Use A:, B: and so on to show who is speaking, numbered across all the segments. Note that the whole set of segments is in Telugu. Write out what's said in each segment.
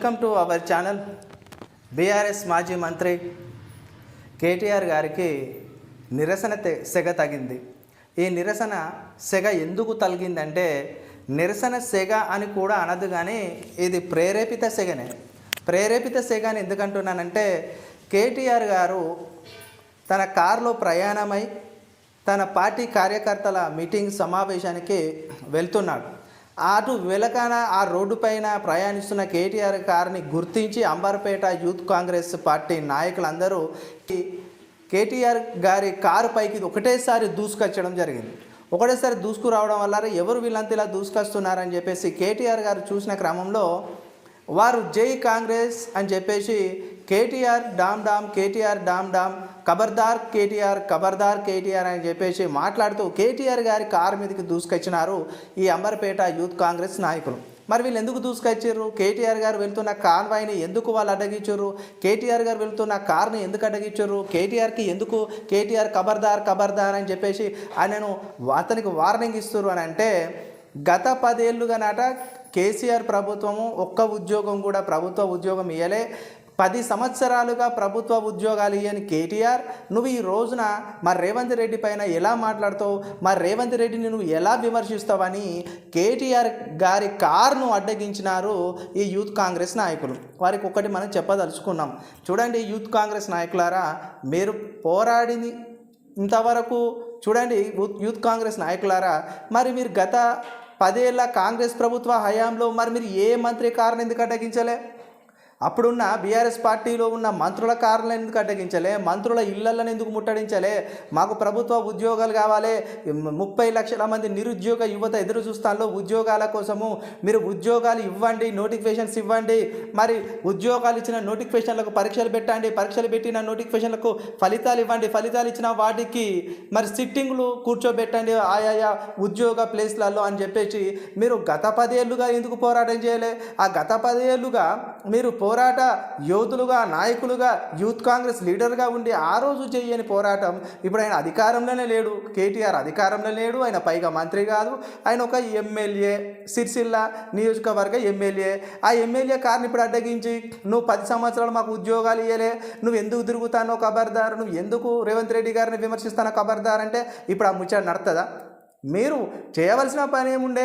A: Welcome to our channel. BRS మాజీ మంత్రి కేటీఆర్ గారికి నిరసన సెగ తగింది. ఈ నిరసన సెగ ఎందుకు తగిలిందంటే నిరసన సెగ అని కూడా అనదు, కానీ ఇది ప్రేరేపిత సెగనే. ప్రేరేపిత సెగ అని ఎందుకంటున్నానంటే కేటీఆర్ గారు తన కారులో ప్రయాణమై తన పార్టీ కార్యకర్తల మీటింగ్ సమావేశానికి వెళ్తున్నాడు. అటు వెలకాన ఆ రోడ్డు పైన ప్రయాణిస్తున్న కేటీఆర్ కారుని గుర్తించి అంబర్పేట యూత్ కాంగ్రెస్ పార్టీ నాయకులందరూ కేటీఆర్ గారి కారు పైకి ఒకటేసారి దూసుకొచ్చడం జరిగింది. ఒకటేసారి దూసుకురావడం వల్ల ఎవరు వీళ్ళంతా ఇలా దూసుకొస్తున్నారని చెప్పేసి కేటీఆర్ గారు చూసిన క్రమంలో వారు జై కాంగ్రెస్ అని చెప్పేసి KTR down down, KTR down down, ఖబర్దార్ కేటీఆర్, ఖబర్దార్ కేటీఆర్ అని చెప్పేసి మాట్లాడుతూ కేటీఆర్ గారి కారు మీదకి దూసుకొచ్చినారు ఈ అంబర్పేట యూత్ కాంగ్రెస్ నాయకులు. మరి వీళ్ళు ఎందుకు దూసుకొచ్చారు? కేటీఆర్ గారు వెళ్తున్న కాన్వాయ్ని ఎందుకు వాళ్ళు అడ్డగించారు? కేటీఆర్ గారు వెళ్తున్న కార్ని ఎందుకు అడ్డగించారు? కేటీఆర్కి ఎందుకు కేటీఆర్ ఖబర్దార్ ఖబర్దార్ అని చెప్పేసి ఆయనను అతనికి వార్నింగ్ ఇస్తారు అని అంటే, గత 10 ఏళ్ళుగా నాట కేసీఆర్ ప్రభుత్వము ఒక్క ఉద్యోగం కూడా ప్రభుత్వ ఉద్యోగం ఇవ్వలే. 10 సంవత్సరాలుగా ప్రభుత్వ ఉద్యోగాలు ఇవ్వని కేటీఆర్ నువ్వు ఈ రోజున మరి రేవంత్ రెడ్డి పైన ఎలా మాట్లాడుతావు, మరి రేవంత్ రెడ్డిని నువ్వు ఎలా విమర్శిస్తావని కేటీఆర్ గారి కారును అడ్డగించినారు ఈ యూత్ కాంగ్రెస్ నాయకులు. వారికి ఒకటి మనం చెప్పదలుచుకున్నాం. చూడండి యూత్ కాంగ్రెస్ నాయకులారా, మీరు పోరాడింది ఇంతవరకు చూడండి. యూత్ కాంగ్రెస్ నాయకులారా, మరి మీరు గత 10 ఏళ్ళ కాంగ్రెస్ ప్రభుత్వ హయాంలో మరి మీరు ఏ మంత్రి కారుని ఎందుకు అడ్డగించలే? అప్పుడున్న బీఆర్ఎస్ పార్టీలో ఉన్న మంత్రుల కారులను ఎందుకు అడ్డగించలే? మంత్రుల ఇళ్లను ఎందుకు ముట్టడించలే? మాకు ప్రభుత్వ ఉద్యోగాలు కావాలి, 30 లక్షల మంది నిరుద్యోగ యువత ఎదురు చూస్తాల్లో ఉద్యోగాల కోసము మీరు ఉద్యోగాలు ఇవ్వండి, నోటిఫికేషన్స్ ఇవ్వండి. మరి ఉద్యోగాలు ఇచ్చిన నోటిఫికేషన్లకు పరీక్షలు పెట్టండి, పరీక్షలు పెట్టిన నోటిఫికేషన్లకు ఫలితాలు ఇవ్వండి, ఫలితాలు ఇచ్చిన వాటికి మరి సిట్టింగ్లు కూర్చోబెట్టండి ఆయా ఉద్యోగ ప్లేస్లలో అని చెప్పేసి మీరు గత 10 ఏళ్ళుగా ఎందుకు పోరాటం చేయలే? ఆ గత 10 ఏళ్ళుగా మీరు పోరాట యోధులుగా, నాయకులుగా, యూత్ కాంగ్రెస్ లీడర్గా ఉండి ఆ రోజు చేయని పోరాటం ఇప్పుడు ఆయన అధికారంలోనే లేడు. కేటీఆర్ అధికారంలో లేడు, ఆయన పైగా మంత్రి కాదు, ఆయన ఒక ఎమ్మెల్యే, సిరిసిల్ల నియోజకవర్గ ఎమ్మెల్యే. ఆ ఎమ్మెల్యే కారుని ఇప్పుడు అడ్డగించి నువ్వు 10 సంవత్సరాలు మాకు ఉద్యోగాలు ఇవ్వలే, నువ్వు ఎందుకు తిరుగుతానో ఖబర్దార్, నువ్వు ఎందుకు రేవంత్ రెడ్డి గారిని విమర్శిస్తానో ఖబర్దార్ అంటే ఇప్పుడు ఆ ముచ్చట నడుతుందా? మీరు చేయవలసిన పని ఏముండే?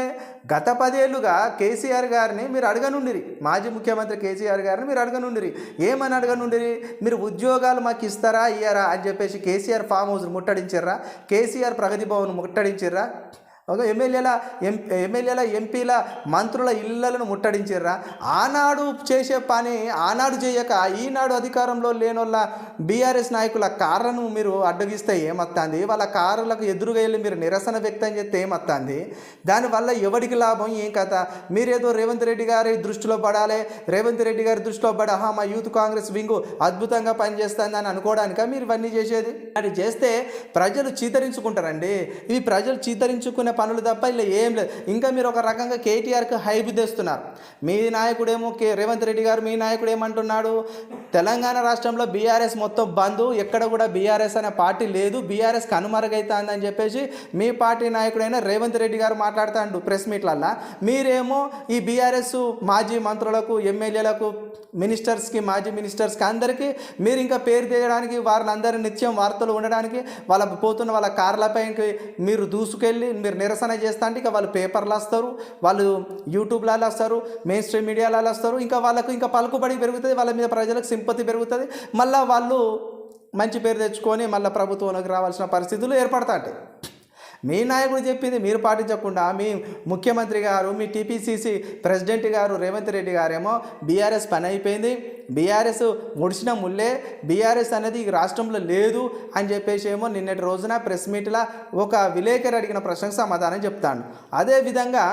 A: గత 10 ఏళ్ళుగా కేసీఆర్ గారిని మీరు అడగనుండిరి, మాజీ ముఖ్యమంత్రి కేసీఆర్ గారిని మీరు అడగనుండిరి. ఏమని అడగనుండిరి? మీరు ఉద్యోగాలు మాకు ఇస్తారా ఇయ్యారా అని చెప్పేసి కేసీఆర్ ఫామ్ హౌస్ ముట్టడించిర్రా, కేసీఆర్ ప్రగతి భవన్ ముట్టడించిర్రా, ఒక ఎమ్మెల్యేల ఎంపీల మంత్రుల ఇళ్లను ముట్టడించిర్రా. ఆనాడు చేసే పని ఆనాడు చేయక ఈనాడు అధికారంలో లేనోళ్ళ బీఆర్ఎస్ నాయకుల కార్లను మీరు అడ్డగిస్తే ఏమత్తాంది? వాళ్ళ కారులకు ఎదురుగా వెళ్ళి మీరు నిరసన వ్యక్తం చేస్తే ఏమత్తాంది? దానివల్ల ఎవరికి లాభం, ఏం కథ? మీరేదో రేవంత్ రెడ్డి గారి దృష్టిలో పడాలి, రేవంత్ రెడ్డి గారి దృష్టిలో పడి మా యూత్ కాంగ్రెస్ వింగు అద్భుతంగా పనిచేస్తుంది అని అనుకోవడానిక మీరు ఇవన్నీ చేసేది? అది చేస్తే ప్రజలు చీతరించుకుంటారండి. ఇవి ప్రజలు చీతరించుకునే పనులు తప్ప ఇలా ఏం లేదు. ఇంకా మీరు ఒక రకంగా కేటీఆర్కి హైప్ తెస్తున్నారు. మీ నాయకుడేమో రేవంత్ రెడ్డి గారు, మీ నాయకుడు ఏమంటున్నాడు? తెలంగాణ రాష్ట్రంలో బీఆర్ఎస్ మొత్తం బంద్, ఎక్కడ కూడా బీఆర్ఎస్ అనే పార్టీ లేదు, బీఆర్ఎస్ కనుమరుగైతుందని చెప్పేసి మీ పార్టీ నాయకుడైన రేవంత్ రెడ్డి గారు మాట్లాడుతాడు ప్రెస్ మీట్లల్లో. మీరేమో ఈ బీఆర్ఎస్ మాజీ మంత్రులకు, ఎమ్మెల్యేలకు, మినిస్టర్స్కి, మాజీ మినిస్టర్స్కి అందరికీ మీరు ఇంకా పేరు తీయడానికి, వారిని నిత్యం వార్తలు ఉండడానికి వాళ్ళ పోతున్న వాళ్ళ కార్లపైకి మీరు దూసుకెళ్ళి మీరు నిరసన చేస్తా అంటే ఇక వాళ్ళు పేపర్లు వస్తారు, వాళ్ళు యూట్యూబ్లలో వస్తారు, మెయిన్ స్ట్రీమ్ మీడియాలలో వస్తారు. ఇంకా వాళ్ళకు ఇంకా పలుకుబడి పెరుగుతుంది, వాళ్ళ మీద ప్రజలకు సింపతి పెరుగుతుంది. మళ్ళీ వాళ్ళు మంచి పేరు తెచ్చుకొని మళ్ళీ ప్రభుత్వంలోకి రావాల్సిన పరిస్థితులు ఏర్పడతాయి. మీ నాయకుడు చెప్పింది మీరు పాటించకుండా మీ ముఖ్యమంత్రి గారు, మీ టీపీసీసీ ప్రెసిడెంట్ గారు రేవంత్ రెడ్డి గారేమో బీఆర్ఎస్ పని అయిపోయింది, బీఆర్ఎస్ ముడిచిన ముల్లే, బీఆర్ఎస్ అనేది ఈ రాష్ట్రంలో లేదు అని చెప్పేసి ఏమో నిన్నటి రోజున ప్రెస్ మీట్లో ఒక విలేకరు అడిగిన ప్రశ్నకు సమాధానం చెప్తాను. అదేవిధంగా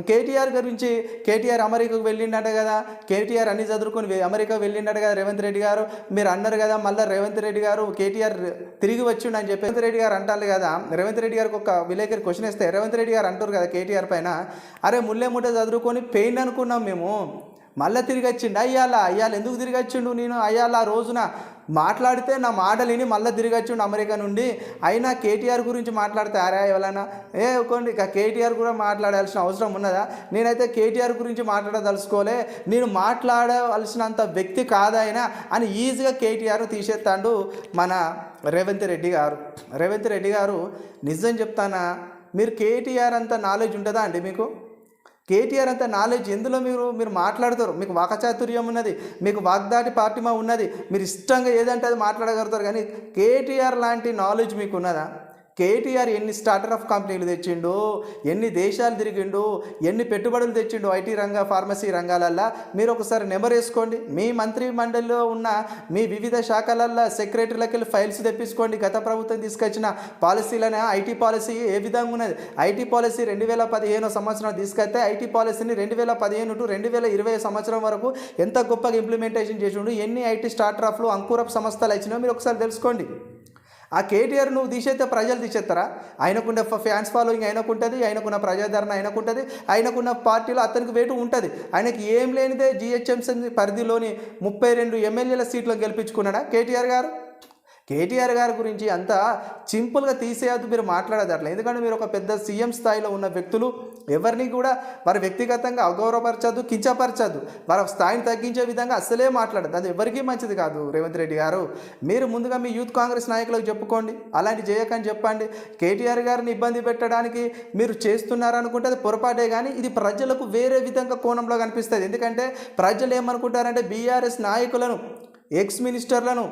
A: కేటీఆర్ గురించి, కేటీఆర్ అమెరికాకు వెళ్ళిండట కదా, కేటీఆర్ అన్ని చదువుకొని అమెరికా వెళ్ళిండట కదా రేవంత్ రెడ్డి గారు, మీరు అన్నారు కదా మళ్ళీ రేవంత్ రెడ్డి గారు కేటీఆర్ తిరిగి వచ్చిండు అని చెప్పి రేవంత్ రెడ్డి గారు అంటారు కదా. రేవంత్ రెడ్డి గారికి ఒక విలేకరి క్వశ్చన్ ఇస్తే రేవంత్ రెడ్డి గారు అంటారు కదా కేటీఆర్ పైన, అరే ముల్లే ముట్ట చదువుకొని పెయిండ్ అనుకున్నాం మేము, మళ్ళీ తిరిగి వచ్చిండు. అయ్యాల ఎందుకు తిరిగి వచ్చిండు? నేను అయ్యాల రోజున మాట్లాడితే నా మాటలు విని మళ్ళీ తిరిగొచ్చిండు అమెరికా నుండి. అయినా కేటీఆర్ గురించి మాట్లాడతారా ఎవరైనా? ఒకండి ఇక కేటీఆర్ కూడా మాట్లాడాల్సిన అవసరం ఉన్నదా? నేనైతే కేటీఆర్ గురించి మాట్లాడదలుచుకోలే, నేను మాట్లాడవలసినంత వ్యక్తి కాదాయన అని ఈజీగా కేటీఆర్ తీసేస్తాడు మన రేవంత్ రెడ్డి గారు. రేవంత్ రెడ్డి గారు నిజం చెప్తానా, మీరు కేటీఆర్ అంత నాలెడ్జ్ ఉంటుందా అండి మీకు? కేటీఆర్ అంత నాలెడ్జ్ ఎందులో మీరు మాట్లాడతారు? మీకు వాకచాతుర్యం ఉన్నది, మీకు వాగ్దాటి పార్టీమా ఉన్నది, మీరు ఇష్టంగా ఏదంటే అది మాట్లాడగలుగుతారు. కానీ కేటీఆర్ లాంటి నాలెడ్జ్ మీకు ఉన్నదా? కేటీఆర్ ఎన్ని స్టార్టర్ ఆఫ్ కంపెనీలు తెచ్చిండు, ఎన్ని దేశాలు తిరిగిండు, ఎన్ని పెట్టుబడులు తెచ్చిండు ఐటీ రంగ ఫార్మసీ రంగాలల్లో. మీరు ఒకసారి నెంబర్ వేసుకోండి. మీ మంత్రి మండలిలో ఉన్న మీ వివిధ శాఖలల్లో సెక్రటరీలకి వెళ్ళి ఫైల్స్ తెప్పించుకోండి. గత ప్రభుత్వం తీసుకొచ్చిన పాలసీలనే ఐటీ పాలసీ ఏ విధంగా ఉన్నది. ఐటీ పాలసీ 2015 సంవత్సరం తీసుకొస్తే ఐటీ పాలసీని 2015 టు 2020 సంవత్సరం వరకు ఎంత గొప్పగా ఇంప్లిమెంటేషన్ చేసిండు, ఎన్ని ఐటీ స్టార్టప్లు అంకురప్ సంస్థలు వచ్చినాయో మీరు ఒకసారి తెలుసుకోండి. ఆ కేటీఆర్ నువ్వు తీసేస్తే ప్రజలు తీసేస్తారా? ఆయనకున్న ఫ్యాన్స్ ఫాలోయింగ్ ఆయనకుంటుంది, ఆయనకున్న ప్రజాదరణ ఆయనకుంటుంది, ఆయనకున్న పార్టీలో అతనికి వేటు ఉంటుంది. ఆయనకి ఏం లేనిదే జిహెచ్ఎంసీ పరిధిలోని 32 ఎమ్మెల్యేల సీట్లను గెలిపించుకున్నాడా కేటీఆర్ గారు? కేటీఆర్ గారి గురించి అంత సింపుల్గా తీసేయద్దు, మీరు మాట్లాడదు అట్లా. ఎందుకంటే మీరు ఒక పెద్ద సీఎం స్థాయిలో ఉన్న వ్యక్తులు, ఎవరిని కూడా వారి వ్యక్తిగతంగా అగౌరవపరచద్దు, కించపరచద్దు, వారి స్థాయిని తగ్గించే విధంగా అస్సలే మాట్లాడద్దు. అది ఎవరికీ మంచిది కాదు. రేవంత్ రెడ్డి గారు, మీరు ముందుగా మీ యూత్ కాంగ్రెస్ నాయకులకు చెప్పుకోండి, అలాంటి చేయకని చెప్పండి. కేటీఆర్ గారిని ఇబ్బంది పెట్టడానికి మీరు చేస్తున్నారనుకుంటే అది పొరపాటే, కానీ ఇది ప్రజలకు వేరే విధంగా కోణంలో కనిపిస్తుంది. ఎందుకంటే ప్రజలు ఏమనుకుంటారంటే బీఆర్ఎస్ నాయకులను, ఎక్స్ మినిస్టర్లను,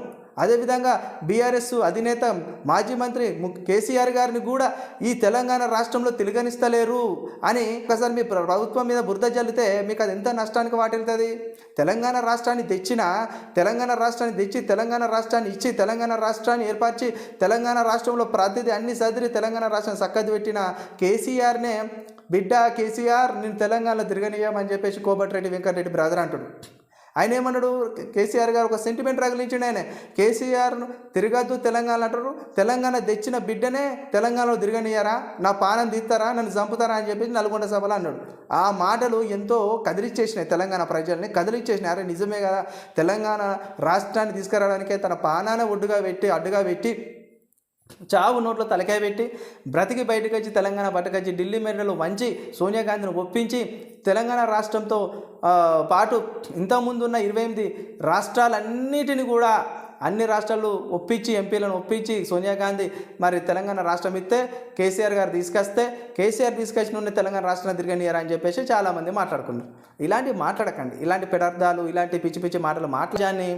A: అదేవిధంగా బీఆర్ఎస్ అధినేత మాజీ మంత్రి కేసీఆర్ గారిని కూడా ఈ తెలంగాణ రాష్ట్రంలో తిరగనిస్తలేరు అని ఒకసారి మీ ప్రభుత్వం మీద బురద జల్లితే మీకు అది ఎంత నష్టానికి వాటిల్తుంది. తెలంగాణ రాష్ట్రాన్ని తెచ్చి తెలంగాణ రాష్ట్రాన్ని ఇచ్చి తెలంగాణ రాష్ట్రాన్ని ఏర్పరిచి తెలంగాణ రాష్ట్రంలో ప్రాతినిధ్యం అన్ని సదిరి తెలంగాణ రాష్ట్రాన్ని చక్కది పెట్టిన కేసీఆర్నే బిడ్డ కేసీఆర్ నేను తెలంగాణలో తిరగనీయమని చెప్పేసి కోమటిరెడ్డి వెంకటరెడ్డి బ్రదర్ అంటాడు. ఆయన ఏమన్నాడు? కేసీఆర్ గారు ఒక సెంటిమెంట్ రగిలించండి. ఆయన కేసీఆర్ను తిరగద్దు తెలంగాణ అంటారు, తెలంగాణ తెచ్చిన బిడ్డనే తెలంగాణలో తిరగనియారా, నా పానం తీస్తారా, నన్ను చంపుతారా అని చెప్పేసి నల్గొండ సభలో అన్నాడు. ఆ మాటలు ఎంతో కదిలిచ్చేసినాయి, తెలంగాణ ప్రజల్ని కదిలిచ్చేసినాయి. అరే నిజమే కదా, తెలంగాణ రాష్ట్రాన్ని తీసుకురావడానికే తన పానాన్ని అడ్డుగా పెట్టి చావు నోట్లో తలకాయ పెట్టి బ్రతికి బయటకు వచ్చి తెలంగాణ పట్టుకొచ్చి ఢిల్లీ మెడలో వంచి సోనియా గాంధీని ఒప్పించి తెలంగాణ రాష్ట్రంతో పాటు ఇంతకుముందు ఉన్న 28 రాష్ట్రాలన్నిటిని కూడా అన్ని రాష్ట్రాలు ఒప్పించి ఎంపీలను ఒప్పించి సోనియా గాంధీ మరి తెలంగాణ రాష్ట్రం ఇస్తే కేసీఆర్ గారు కేసీఆర్ తీసుకొచ్చిన తెలంగాణ రాష్ట్రాన్ని తిరగనియారా అని చెప్పేసి చాలామంది మాట్లాడుకున్నారు. ఇలాంటివి మాట్లాడకండి, ఇలాంటి పెడార్థాలు, ఇలాంటి పిచ్చి పిచ్చి మాటలు మాట్లాడి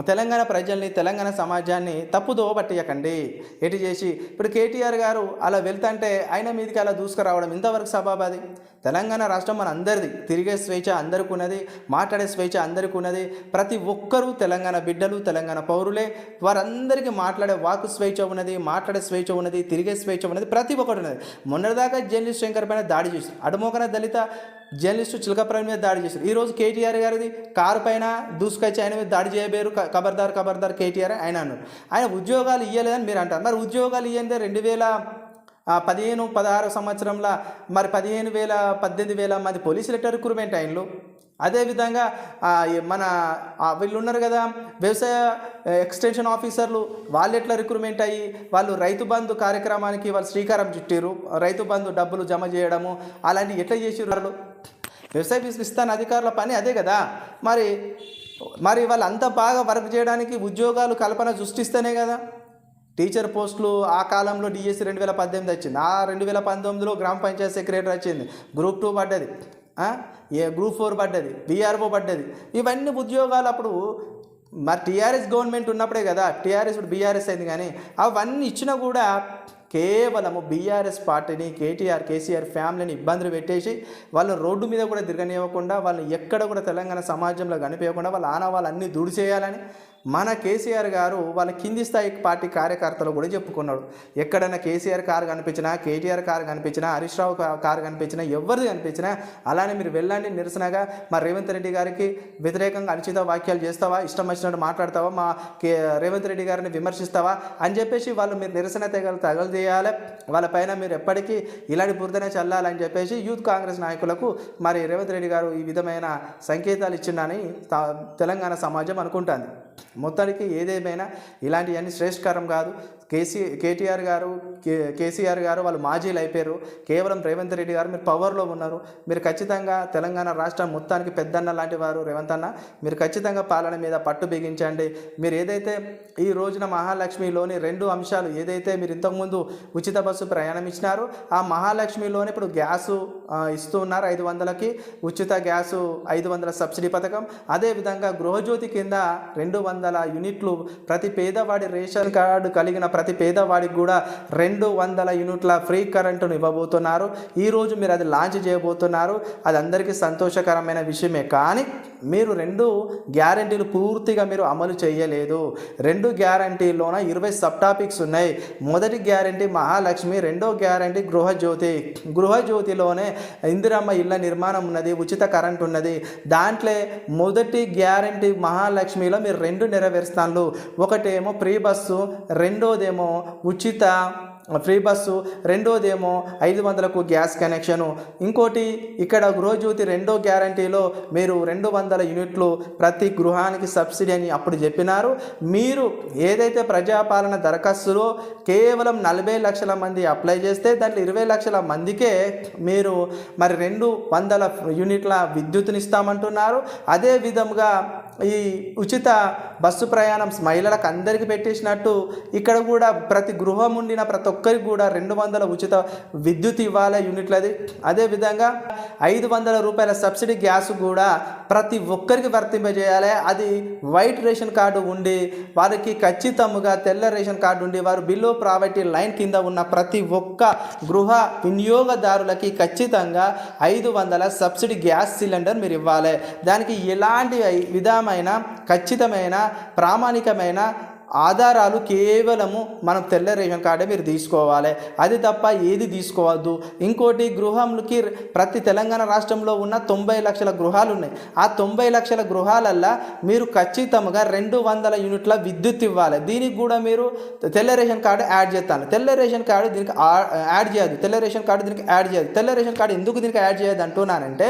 A: తెలంగాణ ప్రజల్ని, తెలంగాణ సమాజాన్ని తప్పుదోవ పట్టియకండి. ఎటు చేసి ఇప్పుడు కేటీఆర్ గారు అలా వెళ్తుంటే ఆయన మీదకి అలా దూసుకురావడం ఇంతవరకు సబాబాది. తెలంగాణ రాష్ట్రం మన అందరిది, తిరిగే స్వేచ్ఛ అందరికీ ఉన్నది, మాట్లాడే స్వేచ్ఛ అందరికీ ఉన్నది. ప్రతి ఒక్కరూ తెలంగాణ బిడ్డలు, తెలంగాణ పౌరులే. వారందరికీ మాట్లాడే వాకు స్వేచ్ఛ ఉన్నది, మాట్లాడే స్వేచ్ఛ ఉన్నది, తిరిగే స్వేచ్ఛ ఉన్నది, ప్రతి ఒక్కటి ఉన్నది. మొన్నటిదాకా జర్నలిస్ట్ శంకర్ పైన దాడి చేశారు, అడుమోకన దళిత జర్నలిస్టు చిలకప్రాణి మీద దాడి చేశారు. ఈరోజు కేటీఆర్ గారిది కారు పైన దూసుకొచ్చి ఆయన మీద దాడి చేయబోయారు. ఖబర్దార్ కేటీఆర్ ఆయన అన్నారు. ఆయన ఉద్యోగాలు ఇవ్వలేదని మీరు అంటారు. మరి ఉద్యోగాలు ఇవ్వండి 2015-16 సంవత్సరంలో మరి 15,000-18,000 మంది పోలీసులు రిక్రూట్మెంట్ అయినలు. అదేవిధంగా మన వీళ్ళు ఉన్నారు కదా వ్యవసాయ ఎక్స్టెన్షన్ ఆఫీసర్లు, వాళ్ళు ఎట్లా రిక్రూట్మెంట్ అయ్యి వాళ్ళు రైతు బంధు కార్యక్రమానికి వాళ్ళు శ్రీకారం చుట్టారు. రైతు బంధు డబ్బులు జమ చేయడము అలాంటివి ఎట్లా చేసారు వాళ్ళు? వ్యవసాయ విస్తాన అధికారుల పని అదే కదా. మరి వాళ్ళు అంత బాగా వర్క్ చేయడానికి ఉద్యోగాలు కల్పన సృష్టిస్తేనే కదా. టీచర్ పోస్టులు ఆ కాలంలో డిఎస్సి 2018 వచ్చింది, ఆ 2019లో గ్రామ పంచాయతీ సెక్రటరీ వచ్చింది, గ్రూప్ 2 పడ్డది, గ్రూప్ 4 పడ్డది, విఆర్ఓ పడ్డది. ఇవన్నీ ఉద్యోగాలు అప్పుడు మరి టీఆర్ఎస్ గవర్నమెంట్ ఉన్నప్పుడే కదా. టీఆర్ఎస్ ఇప్పుడు బీఆర్ఎస్ అయింది, కానీ అవన్నీ ఇచ్చినా కూడా కేవలము బీఆర్ఎస్ పార్టీని, కేసీఆర్ ఫ్యామిలీని ఇబ్బందులు పెట్టేసి వాళ్ళు రోడ్డు మీద కూడా తిరగనివ్వకుండా, వాళ్ళు ఎక్కడ కూడా తెలంగాణ సమాజంలో కనిపించకుండా వాళ్ళ ఆనవాళ్ళు అన్నీ దూడి చేయాలని మన కేసీఆర్ గారు వాళ్ళ కింది స్థాయి పార్టీ కార్యకర్తలు కూడా చెప్పుకున్నాడు. ఎక్కడైనా కేసీఆర్ కారు కనిపించినా, కేటీఆర్ కారు కనిపించినా, హరీష్ రావు కారు కనిపించినా, ఎవరిది కనిపించినా అలానే మీరు వెళ్ళండి నిరసనగా. మరి రేవంత్ రెడ్డి గారికి వ్యతిరేకంగా అనుచిత వ్యాఖ్యలు చేస్తావా, ఇష్టం వచ్చినట్టు మాట్లాడతావా, మా రేవంత్ రెడ్డి గారిని విమర్శిస్తావా అని చెప్పేసి వాళ్ళు మీరు నిరసన తగలదేయాలి. వాళ్ళపైన మీరు ఎప్పటికీ ఇలాంటి బురదనే చల్లాలని చెప్పేసి యూత్ కాంగ్రెస్ నాయకులకు మరి రేవంత్ రెడ్డి గారు ఈ విధమైన సంకేతాలు ఇచ్చిందని తెలంగాణ సమాజం అనుకుంటుంది. మొత్తానికి ఏదేమైనా ఇలాంటివన్నీ శ్రేష్ఠకరం కాదు. కేసీఆర్ గారు వాళ్ళు మాజీలు అయిపోయారు. కేవలం రేవంత్ రెడ్డి గారు మీరు పవర్లో ఉన్నారు. మీరు ఖచ్చితంగా తెలంగాణ రాష్ట్రం మొత్తానికి పెద్దన్న లాంటి వారు రేవంత్ అన్న. మీరు ఖచ్చితంగా పాలన మీద పట్టు బిగించండి. మీరు ఏదైతే ఈ రోజున మహాలక్ష్మిలోని 2 అంశాలు ఏదైతే మీరు ఇంతకుముందు ఉచిత బస్సు ప్రయాణం ఇచ్చినారో ఆ మహాలక్ష్మిలోనే ఇప్పుడు గ్యాసు ఇస్తూ ఉన్నారు 500కి ఉచిత గ్యాసు 500 సబ్సిడీ పథకం. అదేవిధంగా గృహజ్యోతి కింద 200 యూనిట్లు ప్రతి పేదవాడి రేషన్ కార్డు కలిగిన ప్రతి పేదవాడికి కూడా 200 యూనిట్ల ఫ్రీ కరెంటును ఇవ్వబోతున్నారు. ఈరోజు మీరు అది లాంచ్ చేయబోతున్నారు. అది అందరికీ సంతోషకరమైన విషయమే. కానీ మీరు 2 గ్యారంటీలు పూర్తిగా మీరు అమలు చేయలేదు. 2 గ్యారంటీలోన 20 సబ్ టాపిక్స్ ఉన్నాయి. మొదటి గ్యారంటీ మహాలక్ష్మి, రెండో గ్యారంటీ గృహజ్యోతిలోనే ఇందిరమ్మ ఇళ్ళ నిర్మాణం ఉన్నది, ఉచిత కరెంట్ ఉన్నది. దాంట్లో మొదటి గ్యారంటీ మహాలక్ష్మిలో మీరు 2 నెరవేరుస్తాను. ఒకటేమో ఫ్రీ బస్సు, రెండోదేమో ఉచిత ఫ్రీ బస్సు, రెండోదేమో 500కు గ్యాస్ కనెక్షను. ఇంకోటి ఇక్కడ గృహజ్యోతి రెండో గ్యారంటీలో మీరు 200 యూనిట్లు ప్రతి గృహానికి సబ్సిడీ అని అప్పుడు చెప్పినారు. మీరు ఏదైతే ప్రజాపాలన దరఖాస్తులో కేవలం 40 లక్షల మంది అప్లై చేస్తే దాంట్లో 20 లక్షల మందికే మీరు మరి 200 యూనిట్ల విద్యుత్తుని ఇస్తామంటున్నారు. అదే విధంగా ఈ ఉచిత బస్సు ప్రయాణం మహిళలకు అందరికీ పెట్టేసినట్టు ఇక్కడ కూడా ప్రతి గృహం ఉండిన ప్రతి ఒక్కరికి కూడా 200 ఉచిత విద్యుత్ ఇవ్వాలి యూనిట్లది. అదేవిధంగా 500 రూపాయల సబ్సిడీ గ్యాస్ కూడా ప్రతి ఒక్కరికి వర్తింపజేయాలి. అది వైట్ రేషన్ కార్డు ఉండి వారికి ఖచ్చితంగా తెల్ల రేషన్ కార్డు ఉండి వారు బిలో ప్రావర్టీ లైన్ కింద ఉన్న ప్రతి ఒక్క గృహ వినియోగదారులకి ఖచ్చితంగా 500 సబ్సిడీ గ్యాస్ సిలిండర్ మీరు ఇవ్వాలి. దానికి ఎలాంటి విధమైన ఖచ్చితమైన ప్రామాణికమైన ఆధారాలు కేవలము మనం తెల్ల రేషన్ కార్డే మీరు తీసుకోవాలి. అది తప్ప ఏది తీసుకోవద్దు. ఇంకోటి గృహంకి ప్రతి తెలంగాణ రాష్ట్రంలో ఉన్న 90 లక్షల గృహాలు ఉన్నాయి. ఆ 90 లక్షల గృహాలల్లో మీరు ఖచ్చితంగా 200 యూనిట్ల విద్యుత్ ఇవ్వాలి. దీనికి కూడా మీరు తెల్ల రేషన్ కార్డు యాడ్ చేస్తాను. తెల్ల రేషన్ కార్డు దీనికి యాడ్ చేయదు. తెల్ల రేషన్ కార్డు దీనికి యాడ్ చేయదు. తెల్ల రేషన్ కార్డు ఎందుకు దీనికి యాడ్ చేయదు అంటున్నానంటే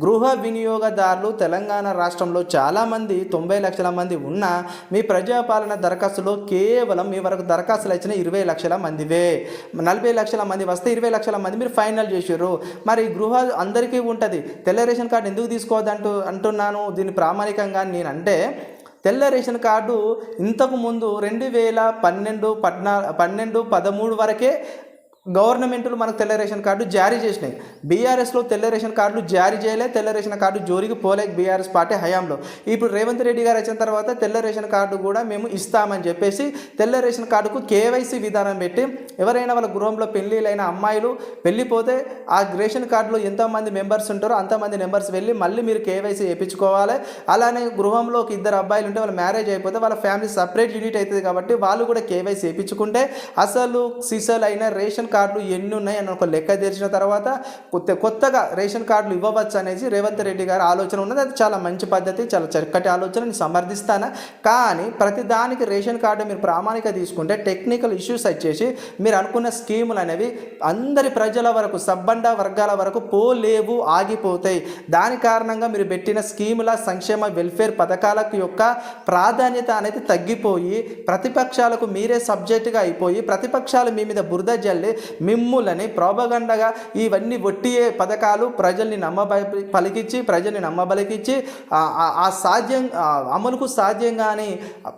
A: గృహ వినియోగదారులు తెలంగాణ రాష్ట్రంలో చాలామంది 90 లక్షల మంది ఉన్న మీ ప్రజాపాలన దరఖాస్తులో కేవలం మీ వరకు దరఖాస్తులు ఇచ్చిన 20 లక్షల మందివే. 40 లక్షల మంది వస్తే 20 లక్షల మంది మీరు ఫైనల్ చేసారు. మరి గృహ అందరికీ ఉంటుంది. తెల్ల రేషన్ కార్డు ఎందుకు తీసుకోవద్దు అంటున్నాను దీన్ని ప్రామాణికంగా నేనంటే తెల్ల రేషన్ కార్డు ఇంతకు ముందు 2012-13 వరకే గవర్నమెంట్లు మనకు తెల్ల రేషన్ కార్డు జారీ చేసినాయి. బీఆర్ఎస్లో తెల్ల రేషన్ కార్డులు జారీ చేయలే. తెల్ల రేషన్ కార్డు జోలికి పోలే బీఆర్ఎస్ పార్టీ హయాంలో. ఇప్పుడు రేవంత్ రెడ్డి గారు వచ్చిన తర్వాత తెల్ల రేషన్ కార్డు కూడా మేము ఇస్తామని చెప్పేసి తెల్ల రేషన్ కార్డుకు కేవైసీ విధానం పెట్టి ఎవరైనా వాళ్ళ గృహంలో పెళ్ళిళ్ళైన అమ్మాయిలు వెళ్ళిపోతే ఆ రేషన్ కార్డులో ఎంతమంది మెంబర్స్ ఉంటారో అంతమంది మెంబర్స్ వెళ్ళి మళ్ళీ మీరు కేవైసీ వేయించుకోవాలి. అలానే గృహంలో ఒక 2 అబ్బాయిలు ఉంటే వాళ్ళ మ్యారేజ్ అయిపోతే వాళ్ళ ఫ్యామిలీ సపరేట్ యూనిట్ అవుతుంది కాబట్టి వాళ్ళు కూడా కేవైసీ వేయించుకుంటే అసలు సిసలు అయిన రేషన్ కార్డులు ఎన్ని ఉన్నాయి అని ఒక లెక్క తెరిచిన తర్వాత కొత్తగా రేషన్ కార్డులు ఇవ్వవచ్చు అనేసి రేవంత్ రెడ్డి గారి ఆలోచన ఉన్నది. అది చాలా మంచి పద్ధతి, చాలా చక్కటి ఆలోచన, నేను సమర్థిస్తాను. కానీ ప్రతిదానికి రేషన్ కార్డు మీరు ప్రామాణిక తీసుకుంటే టెక్నికల్ ఇష్యూస్ వచ్చేసి మీరు అనుకున్న స్కీములు అనేవి అందరి ప్రజల వరకు సబ్బండ వర్గాల వరకు పోలేవు, ఆగిపోతాయి. దాని కారణంగా మీరు పెట్టిన స్కీముల సంక్షేమ వెల్ఫేర్ పథకాలకు యొక్క ప్రాధాన్యత అనేది తగ్గిపోయి ప్రతిపక్షాలకు మీరే సబ్జెక్టుగా అయిపోయి ప్రతిపక్షాలు మీ మీద బురద జల్లి మిమ్ములని ప్రోపగండగా ఇవన్నీ ఒట్టియే పథకాలు ప్రజల్ని నమ్మబలికిచ్చి ఆ అమలుకు సాధ్యంగాని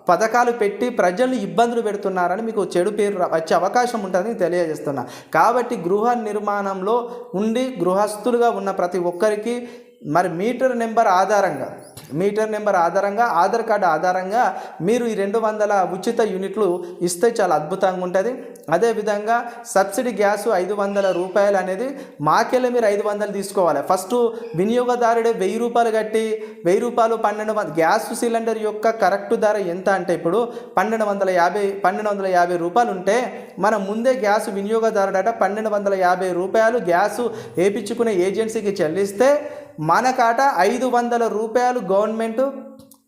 A: పథకాలు పెట్టి ప్రజల్ని ఇబ్బందులు పెడుతున్నారని మీకు చెడు పేరు వచ్చే అవకాశం ఉంటుందని తెలియజేస్తున్నా. కాబట్టి గృహ నిర్మాణంలో ఉండి గృహస్థులుగా ఉన్న ప్రతి ఒక్కరికి మరి మీటర్ నెంబర్ ఆధారంగా ఆధార్ కార్డు ఆధారంగా మీరు ఈ 200 ఉచిత యూనిట్లు ఇస్తే చాలా అద్భుతంగా ఉంటుంది. అదేవిధంగా సబ్సిడీ గ్యాసు 500 రూపాయలు అనేది మాకెళ్ళి మీరు 500 తీసుకోవాలి. ఫస్ట్ వినియోగదారుడే 1000 రూపాయలు కట్టి 1000 రూపాయలు 1200 గ్యాస్ సిలిండర్ యొక్క కరెక్ట్ ధర ఎంత అంటే ఇప్పుడు 1250 రూపాయలు ఉంటే మనం ముందే గ్యాస్ వినియోగదారుడట 1250 రూపాయలు గ్యాసు వేయించుకునే ఏజెన్సీకి చెల్లిస్తే మనకాట 500 రూపాయలు గవర్నమెంట్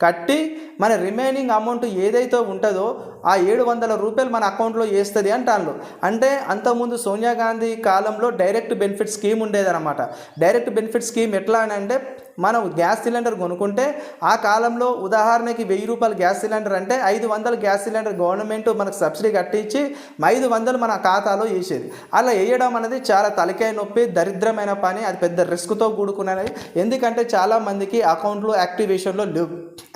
A: కట్టి మన రిమైనింగ్ అమౌంట్ ఏదైతే ఉంటుందో ఆ 700 రూపాయలు మన అకౌంట్లో వేస్తుంది అంటాను. అంటే అంతకుముందు సోనియా గాంధీ కాలంలో డైరెక్ట్ బెనిఫిట్ స్కీమ్ ఉండేదన్నమాట. డైరెక్ట్ బెనిఫిట్ స్కీమ్ ఎట్లా అని అంటే మనం గ్యాస్ సిలిండర్ కొనుక్కుంటే ఆ కాలంలో ఉదాహరణకి 1000 రూపాయలు గ్యాస్ సిలిండర్ అంటే 500 గ్యాస్ సిలిండర్ గవర్నమెంట్ మనకు సబ్సిడీ కట్టించి 500 మన ఖాతాలో వేసేది. అలా వేయడం అనేది చాలా తలకాయ నొప్పి, దరిద్రమైన పని, అది పెద్ద రిస్క్తో కూడుకున్నది. ఎందుకంటే చాలామందికి అకౌంట్లు యాక్టివేషన్లో లేవు,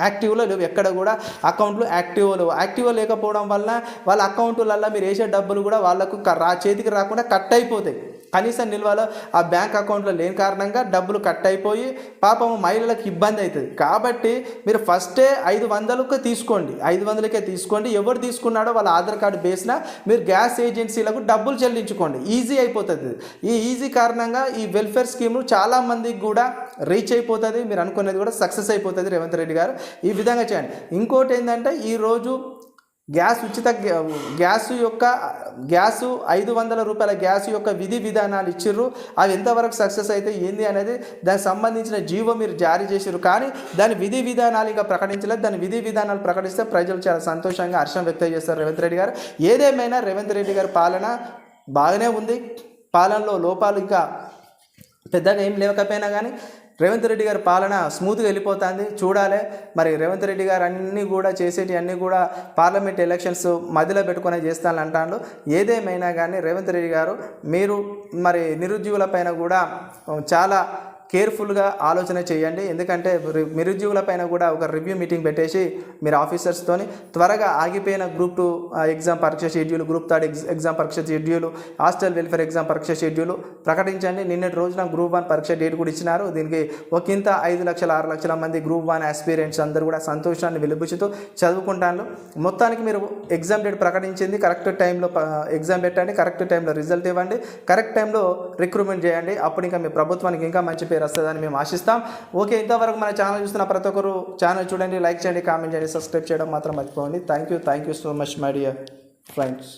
A: యాక్టివ్లో లేవు, ఎక్కడ కూడా అకౌంట్లు యాక్టివ్లో లేకపోవడం వల్ల వాళ్ళ అకౌంట్లలో మీరు వేసే డబ్బులు కూడా వాళ్ళకు చేతికి రాకుండా కట్ అయిపోతాయి. కనీసం నిల్వలో ఆ బ్యాంక్ అకౌంట్లో లేని కారణంగా డబ్బులు కట్ అయిపోయి పాపం మహిళలకు ఇబ్బంది అవుతుంది. కాబట్టి మీరు ఫస్టే 500కే తీసుకోండి. ఎవరు తీసుకున్నాడో వాళ్ళ ఆధార్ కార్డు బేస్న మీరు గ్యాస్ ఏజెన్సీలకు డబ్బులు చెల్లించుకోండి, ఈజీ అయిపోతుంది. ఈ ఈజీ కారణంగా ఈ వెల్ఫేర్ స్కీము చాలామందికి కూడా రీచ్ అయిపోతుంది, మీరు అనుకునేది కూడా సక్సెస్ అయిపోతుంది. రేవంత్ రెడ్డి గారు ఈ విధంగా చేయండి. ఇంకోటి ఏంటంటే ఈరోజు గ్యాస్ 500 రూపాయల గ్యాస్ యొక్క విధి విధానాలు ఇచ్చిర్రు. అవి ఎంతవరకు సక్సెస్ అయితే ఏంది అనేది దానికి సంబంధించిన జీవో మీరు జారీ చేసిర్రు, కానీ దాని విధి విధానాలు ఇంకా ప్రకటించలేదు. దాని విధి విధానాలు ప్రకటిస్తే ప్రజలు చాలా సంతోషంగా హర్షం వ్యక్తం చేస్తారు రేవంత్ రెడ్డి గారు. ఏదేమైనా రేవంత్ రెడ్డి గారి పాలన బాగానే ఉంది. పాలనలో లోపాలు ఇంకా పెద్దగా ఏం లేకపోయినా కానీ రేవంత్ రెడ్డి గారి పాలన స్మూత్గా వెళ్ళిపోతుంది. చూడాలి మరి రేవంత్ రెడ్డి గారు అన్నీ కూడా చేసేటి అన్నీ కూడా పార్లమెంట్ ఎలక్షన్స్ మధ్యలో పెట్టుకునే చేస్తానని అంటాను. ఏదేమైనా కానీ రేవంత్ రెడ్డి గారు మీరు మరి నిరుద్యోగుల పైన కూడా చాలా కేర్ఫుల్గా ఆలోచన చేయండి. ఎందుకంటే నిరుద్యోగులపైన కూడా ఒక రివ్యూ మీటింగ్ పెట్టేసి మీరు ఆఫీసర్స్తోని త్వరగా ఆగిపోయిన గ్రూప్ 2 ఎగ్జామ్ పరీక్ష షెడ్యూల్, గ్రూప్ 3 ఎగ్జామ్ పరీక్ష షెడ్యూల్, హాస్టల్ వెల్ఫేర్ ఎగ్జామ్ పరీక్ష షెడ్యూల్ ప్రకటించండి. నిన్నటి రోజున గ్రూప్ 1 పరీక్ష డేట్ కూడా ఇచ్చినారు. దీనికి ఒకంత 5 లక్షల 6 లక్షల మంది గ్రూప్ 1 ఆస్పిరెంట్స్ అందరూ కూడా సంతోషాన్ని వెలుబుచ్చుతూ చదువుకుంటాను. మొత్తానికి మీరు ఎగ్జామ్ డేట్ ప్రకటించింది, కరెక్ట్ టైంలో ఎగ్జామ్ పెట్టండి, కరెక్ట్ టైంలో రిజల్ట్ ఇవ్వండి, కరెక్ట్ టైంలో రిక్రూట్మెంట్ చేయండి. అప్పుడు ఇంకా మీ ప్రభుత్వానికి ఇంకా మంచి పేరు వస్తుందని మేము ఆశిస్తాం. ఓకే, ఇంతవరకు మన ఛానల్ చూస్తున్న ప్రతి ఒక్కరు ఛానల్ చూడండి, లైక్ చేయండి, కామెంట్ చేయండి, సబ్స్క్రైబ్ చేయడం మాత్రం మర్చిపోండి. Thank you so much my dear friends.